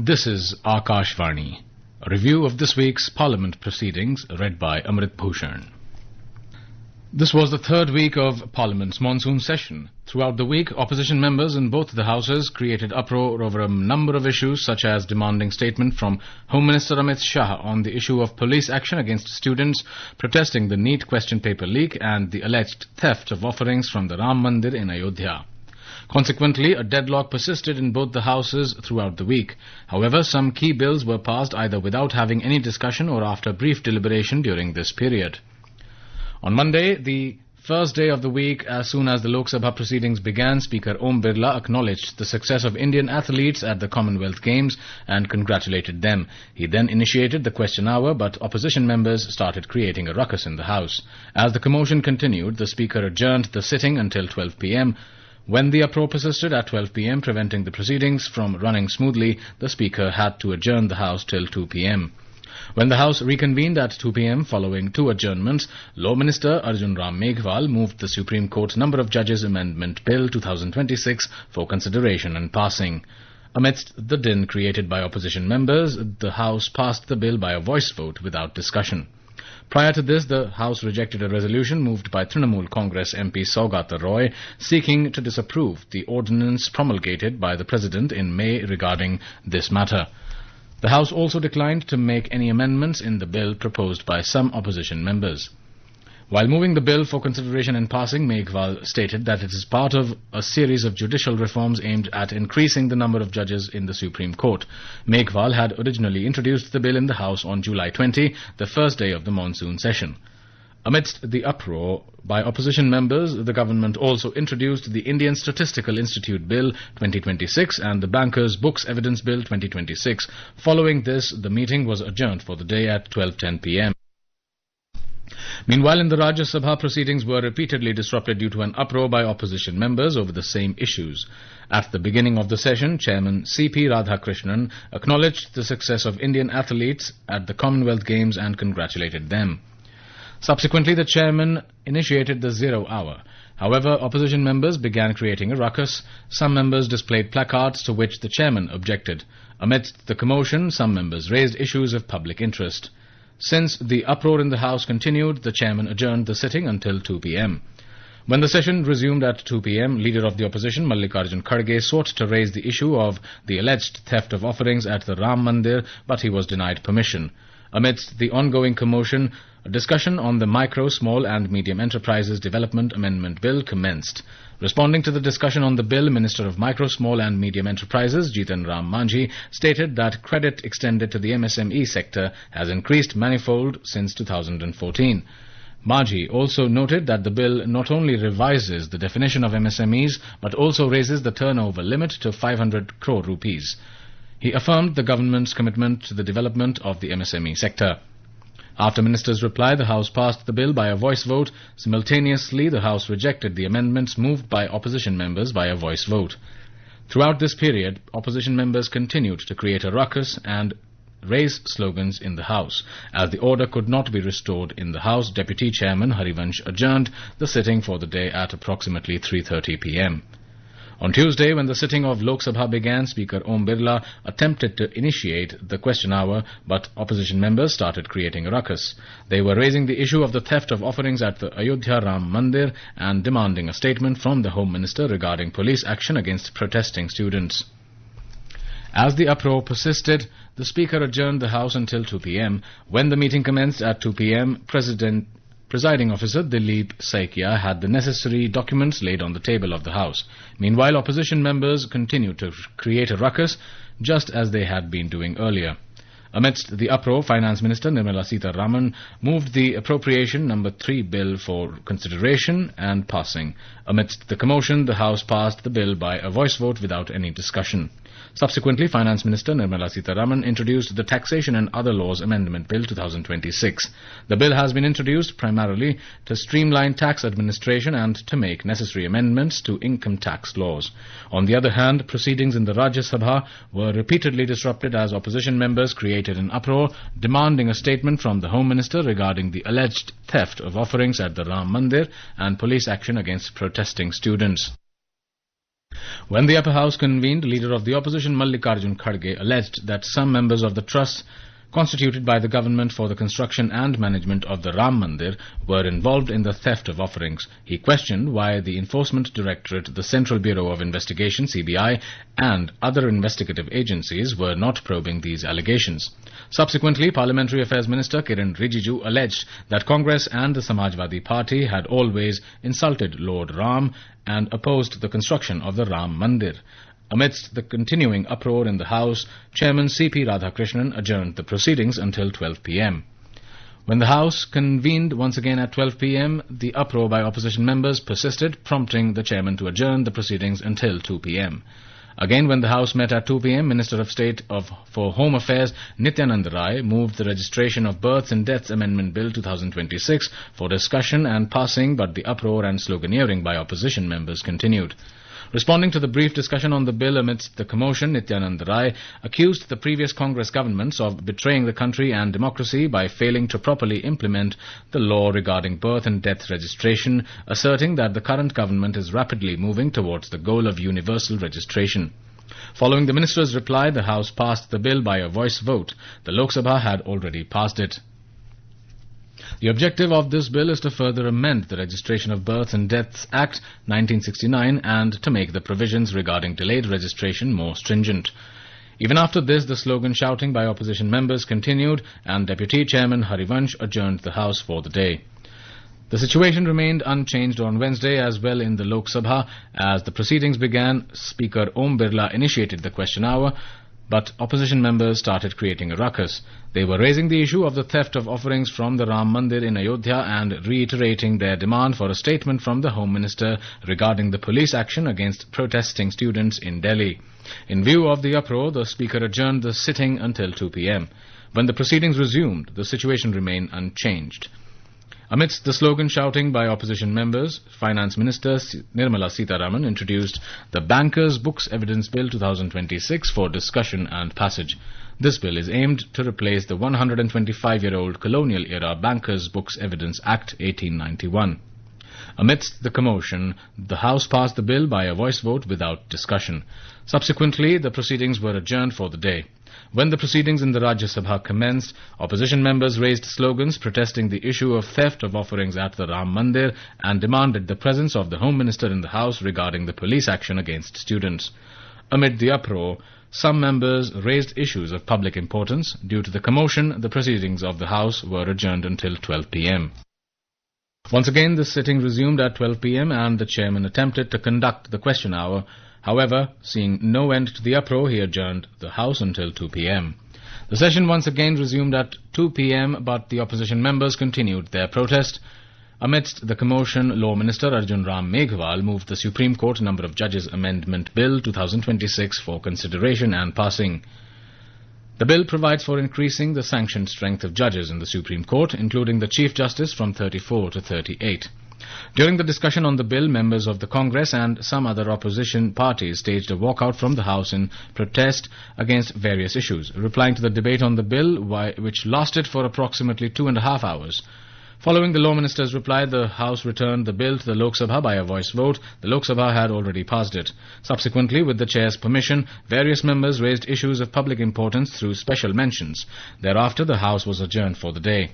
This is Akashvani. A review of this week's Parliament proceedings read by Amrit Bhushan. This was the third week of Parliament's monsoon session. Throughout the week, opposition members in both the houses created uproar over a number of issues, such as demanding statement from Home Minister Amit Shah on the issue of police action against students, protesting the NEET question paper leak, and the alleged theft of offerings from the Ram Mandir in Ayodhya. Consequently, a deadlock persisted in both the houses throughout the week. However, some key bills were passed either without having any discussion or after brief deliberation during this period. On Monday, the first day of the week, as soon as the Lok Sabha proceedings began, Speaker Om Birla acknowledged the success of Indian athletes at the Commonwealth Games and congratulated them. He then initiated the question hour, but opposition members started creating a ruckus in the House. As the commotion continued, the Speaker adjourned the sitting until 12 p.m. When the uproar persisted at 12 p.m., preventing the proceedings from running smoothly, the Speaker had to adjourn the House till 2 p.m. When the House reconvened at 2 p.m. following two adjournments, Law Minister Arjun Ram Meghwal moved the Supreme Court Number of Judges Amendment Bill 2026 for consideration and passing. Amidst the din created by opposition members, the House passed the bill by a voice vote without discussion. Prior to this, the House rejected a resolution moved by Trinamool Congress MP Saugata Roy seeking to disapprove the ordinance promulgated by the President in May regarding this matter. The House also declined to make any amendments in the bill proposed by some opposition members. While moving the bill for consideration and passing, Meghwal stated that it is part of a series of judicial reforms aimed at increasing the number of judges in the Supreme Court. Meghwal had originally introduced the bill in the House on July 20, the first day of the monsoon session. Amidst the uproar by opposition members, the government also introduced the Indian Statistical Institute Bill 2026 and the Bankers' Books Evidence Bill 2026. Following this, the meeting was adjourned for the day at 12:10 p.m. Meanwhile, in the Rajya Sabha, proceedings were repeatedly disrupted due to an uproar by opposition members over the same issues. At the beginning of the session, Chairman C.P. Radhakrishnan acknowledged the success of Indian athletes at the Commonwealth Games and congratulated them. Subsequently, the chairman initiated the 0 hour. However, opposition members began creating a ruckus. Some members displayed placards to which the chairman objected. Amidst the commotion, some members raised issues of public interest. Since the uproar in the House continued, the chairman adjourned the sitting until 2 p.m. When the session resumed at 2 p.m., Leader of the Opposition, Mallikarjun Kharge, sought to raise the issue of the alleged theft of offerings at the Ram Mandir, but he was denied permission. Amidst the ongoing commotion, a discussion on the Micro, Small and Medium Enterprises Development Amendment Bill commenced. Responding to the discussion on the bill, Minister of Micro, Small and Medium Enterprises, Jitan Ram Manjhi, stated that credit extended to the MSME sector has increased manifold since 2014. Manjhi also noted that the bill not only revises the definition of MSMEs, but also raises the turnover limit to 500 crore rupees. He affirmed the government's commitment to the development of the MSME sector. After Minister's reply, the House passed the bill by a voice vote. Simultaneously, the House rejected the amendments moved by opposition members by a voice vote. Throughout this period, opposition members continued to create a ruckus and raise slogans in the House. As the order could not be restored in the House, Deputy Chairman Harivansh adjourned the sitting for the day at approximately 3:30 p.m. On Tuesday, when the sitting of Lok Sabha began, Speaker Om Birla attempted to initiate the question hour, but opposition members started creating a ruckus. They were raising the issue of the theft of offerings at the Ayodhya Ram Mandir and demanding a statement from the Home Minister regarding police action against protesting students. As the uproar persisted, the Speaker adjourned the House until 2 p.m. When the meeting commenced at 2 p.m., Presiding Officer Dilip Saikia had the necessary documents laid on the table of the House. Meanwhile, opposition members continued to create a ruckus, just as they had been doing earlier. Amidst the uproar, Finance Minister Nirmala Sitharaman moved the Appropriation No. 3 bill for consideration and passing. Amidst the commotion, the House passed the bill by a voice vote without any discussion. Subsequently, Finance Minister Nirmala Sitharaman introduced the Taxation and Other Laws Amendment Bill 2026. The bill has been introduced primarily to streamline tax administration and to make necessary amendments to income tax laws. On the other hand, proceedings in the Rajya Sabha were repeatedly disrupted as opposition members created an uproar, demanding a statement from the Home Minister regarding the alleged theft of offerings at the Ram Mandir and police action against protesting students. When the upper house convened, leader of the opposition Mallikarjun Kharge alleged that some members of the trust constituted by the government for the construction and management of the Ram Mandir were involved in the theft of offerings. He questioned why the Enforcement Directorate, the Central Bureau of Investigation (CBI) and other investigative agencies were not probing these allegations. Subsequently, Parliamentary Affairs Minister Kiran Rijiju alleged that Congress and the Samajwadi Party had always insulted Lord Ram and opposed the construction of the Ram Mandir. Amidst the continuing uproar in the House, Chairman C.P. Radhakrishnan adjourned the proceedings until 12 p.m. When the House convened once again at 12 p.m., the uproar by opposition members persisted, prompting the chairman to adjourn the proceedings until 2 p.m. Again, when the House met at 2 p.m., Minister of State for Home Affairs Nityanand Rai moved the registration of Births and Deaths Amendment Bill 2026 for discussion and passing, but the uproar and sloganeering by opposition members continued. Responding to the brief discussion on the bill amidst the commotion, Nityanand Rai accused the previous Congress governments of betraying the country and democracy by failing to properly implement the law regarding birth and death registration, asserting that the current government is rapidly moving towards the goal of universal registration. Following the minister's reply, the House passed the bill by a voice vote. The Lok Sabha had already passed it. The objective of this bill is to further amend the Registration of Births and Deaths Act 1969 and to make the provisions regarding delayed registration more stringent. Even after this, the slogan shouting by opposition members continued and Deputy Chairman Harivansh adjourned the House for the day. The situation remained unchanged on Wednesday as well in the Lok Sabha. As the proceedings began, Speaker Om Birla initiated the question hour, but opposition members started creating a ruckus. They were raising the issue of the theft of offerings from the Ram Mandir in Ayodhya and reiterating their demand for a statement from the Home Minister regarding the police action against protesting students in Delhi. In view of the uproar, the Speaker adjourned the sitting until 2 p.m. When the proceedings resumed, the situation remained unchanged. Amidst the slogan shouting by opposition members, Finance Minister Nirmala Sitharaman introduced the Bankers' Books Evidence Bill 2026 for discussion and passage. This bill is aimed to replace the 125-year-old colonial-era Bankers' Books Evidence Act 1891. Amidst the commotion, the House passed the bill by a voice vote without discussion. Subsequently, the proceedings were adjourned for the day. When the proceedings in the Rajya Sabha commenced, opposition members raised slogans protesting the issue of theft of offerings at the Ram Mandir and demanded the presence of the Home Minister in the House regarding the police action against students. Amid the uproar, some members raised issues of public importance. Due to the commotion, the proceedings of the House were adjourned until 12 p.m. Once again, the sitting resumed at 12 p.m. and the chairman attempted to conduct the question hour. However, seeing no end to the uproar, he adjourned the House until 2 p.m. The session once again resumed at 2 p.m., but the opposition members continued their protest. Amidst the commotion, Law Minister Arjun Ram Meghwal moved the Supreme Court Number of Judges Amendment Bill 2026 for consideration and passing. The bill provides for increasing the sanctioned strength of judges in the Supreme Court, including the Chief Justice from 34 to 38. During the discussion on the bill, members of the Congress and some other opposition parties staged a walkout from the House in protest against various issues. Replying to the debate on the bill, which lasted for approximately 2.5 hours. Following the Law Minister's reply, the House returned the bill to the Lok Sabha by a voice vote. The Lok Sabha had already passed it. Subsequently, with the Chair's permission, various members raised issues of public importance through special mentions. Thereafter, the House was adjourned for the day.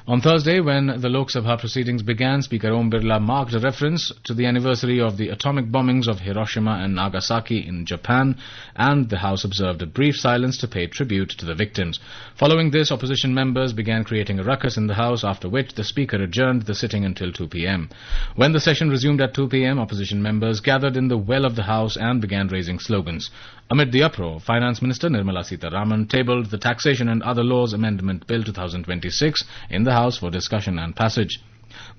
On Thursday, when the Lok Sabha proceedings began, Speaker Om Birla marked a reference to the anniversary of the atomic bombings of Hiroshima and Nagasaki in Japan, and the House observed a brief silence to pay tribute to the victims. Following this, opposition members began creating a ruckus in the House, after which the Speaker adjourned the sitting until 2 p.m. When the session resumed at 2 p.m., opposition members gathered in the well of the House and began raising slogans. Amid the uproar, Finance Minister Nirmala Sitharaman tabled the Taxation and Other Laws Amendment Bill 2026 in the House for discussion and passage.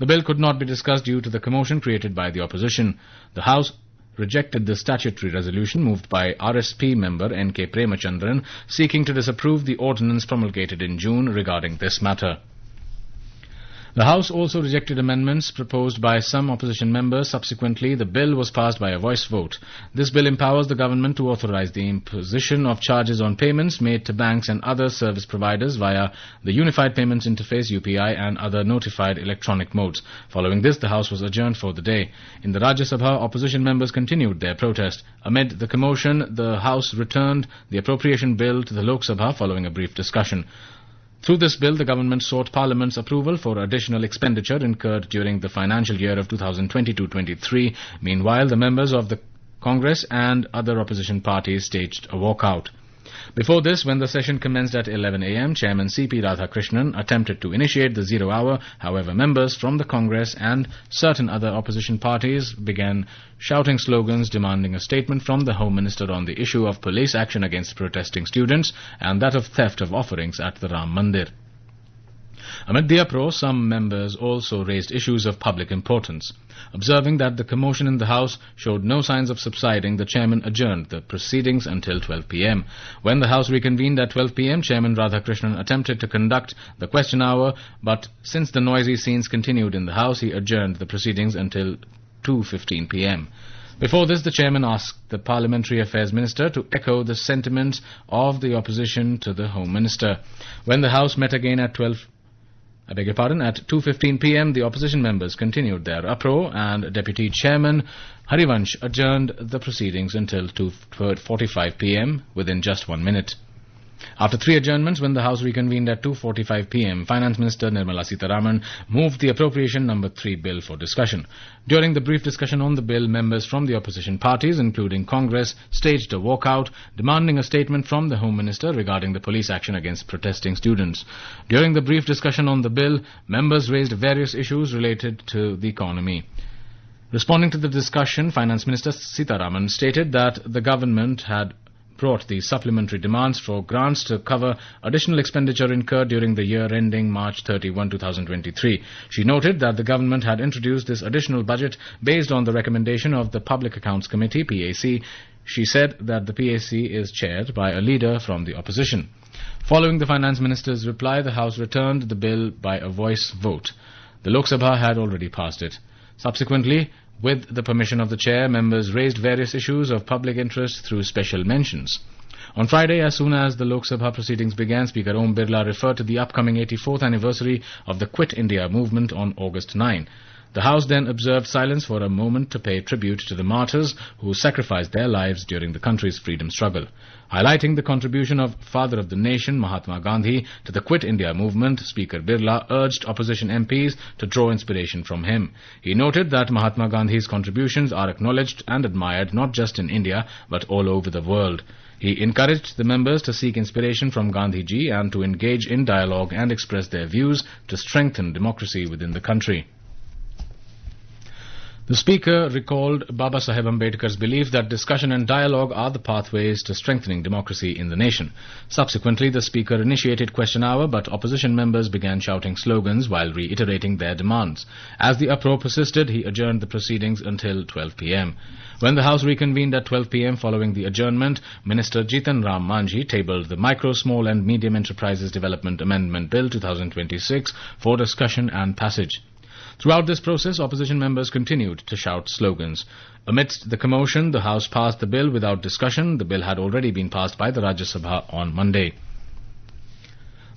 The bill could not be discussed due to the commotion created by the opposition. The House rejected the statutory resolution moved by RSP member N.K. Premachandran, seeking to disapprove the ordinance promulgated in June regarding this matter. The House also rejected amendments proposed by some opposition members. Subsequently, the bill was passed by a voice vote. This bill empowers the government to authorize the imposition of charges on payments made to banks and other service providers via the Unified Payments Interface (UPI) and other notified electronic modes. Following this, the House was adjourned for the day. In the Rajya Sabha, opposition members continued their protest. Amid the commotion, the House returned the appropriation bill to the Lok Sabha following a brief discussion. Through this bill, the government sought Parliament's approval for additional expenditure incurred during the financial year of 2022-23. Meanwhile, the members of the Congress and other opposition parties staged a walkout. Before this, when the session commenced at 11 a.m., Chairman C.P. Radhakrishnan attempted to initiate the zero hour. However, members from the Congress and certain other opposition parties began shouting slogans demanding a statement from the Home Minister on the issue of police action against protesting students and that of theft of offerings at the Ram Mandir. Amid the uproar, some members also raised issues of public importance. Observing that the commotion in the House showed no signs of subsiding, the chairman adjourned the proceedings until 12 p.m. When the House reconvened at 12 p.m., Chairman Radhakrishnan attempted to conduct the question hour, but since the noisy scenes continued in the House, he adjourned the proceedings until 2:15 p.m. Before this, the chairman asked the Parliamentary Affairs Minister to echo the sentiments of the opposition to the Home Minister. When the House met again at 2:15 p.m., the opposition members continued their uproar and Deputy Chairman Harivansh adjourned the proceedings until 2:45 p.m. within just 1 minute. After three adjournments, when the House reconvened at 2:45 p.m., Finance Minister Nirmala Sitharaman moved the Appropriation Number 3 bill for discussion. During the brief discussion on the bill, members from the opposition parties, including Congress, staged a walkout, demanding a statement from the Home Minister regarding the police action against protesting students. During the brief discussion on the bill, members raised various issues related to the economy. Responding to the discussion, Finance Minister Sitharaman stated that the government had brought the supplementary demands for grants to cover additional expenditure incurred during the year ending March 31, 2023. She noted that the government had introduced this additional budget based on the recommendation of the Public Accounts Committee, PAC. She said that the PAC is chaired by a leader from the opposition. Following the Finance Minister's reply, the House returned the bill by a voice vote. The Lok Sabha had already passed it. Subsequently, with the permission of the chair, members raised various issues of public interest through special mentions. On Friday, as soon as the Lok Sabha proceedings began, Speaker Om Birla referred to the upcoming 84th anniversary of the Quit India movement on August 9. The House then observed silence for a moment to pay tribute to the martyrs who sacrificed their lives during the country's freedom struggle. Highlighting the contribution of Father of the Nation, Mahatma Gandhi, to the Quit India movement, Speaker Birla urged opposition MPs to draw inspiration from him. He noted that Mahatma Gandhi's contributions are acknowledged and admired not just in India but all over the world. He encouraged the members to seek inspiration from Gandhiji and to engage in dialogue and express their views to strengthen democracy within the country. The Speaker recalled Baba Saheb Ambedkar's belief that discussion and dialogue are the pathways to strengthening democracy in the nation. Subsequently, the Speaker initiated question hour, but opposition members began shouting slogans while reiterating their demands. As the uproar persisted, he adjourned the proceedings until 12 p.m. When the House reconvened at 12 p.m. following the adjournment, Minister Jitan Ram Manjhi tabled the Micro, Small and Medium Enterprises Development Amendment Bill 2026 for discussion and passage. Throughout this process, opposition members continued to shout slogans. Amidst the commotion, the House passed the bill without discussion. The bill had already been passed by the Rajya Sabha on Monday.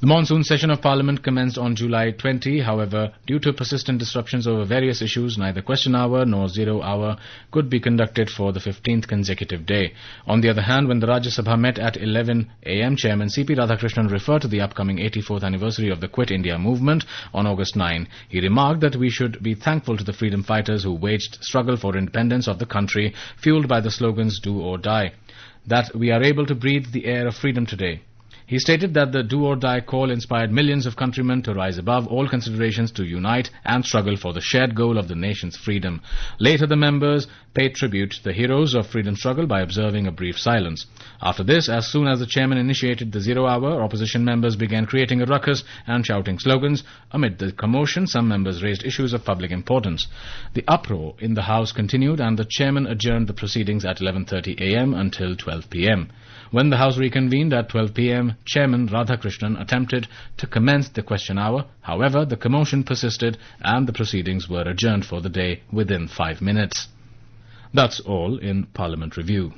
The monsoon session of Parliament commenced on July 20. However, due to persistent disruptions over various issues, neither question hour nor zero hour could be conducted for the 15th consecutive day. On the other hand, when the Rajya Sabha met at 11 a.m., Chairman C.P. Radhakrishnan referred to the upcoming 84th anniversary of the Quit India movement on August 9. He remarked that we should be thankful to the freedom fighters who waged struggle for independence of the country, fueled by the slogans "Do or Die," that we are able to breathe the air of freedom today. He stated that the do or die call inspired millions of countrymen to rise above all considerations to unite and struggle for the shared goal of the nation's freedom. Later, the members paid tribute to the heroes of freedom struggle by observing a brief silence. After this, as soon as the chairman initiated the zero hour, opposition members began creating a ruckus and shouting slogans. Amid the commotion, some members raised issues of public importance. The uproar in the House continued and the chairman adjourned the proceedings at 11:30 a.m. until 12 p.m. When the House reconvened at 12 p.m., time, Chairman Radhakrishnan attempted to commence the question hour. However, the commotion persisted and the proceedings were adjourned for the day within 5 minutes. That's all in Parliament Review.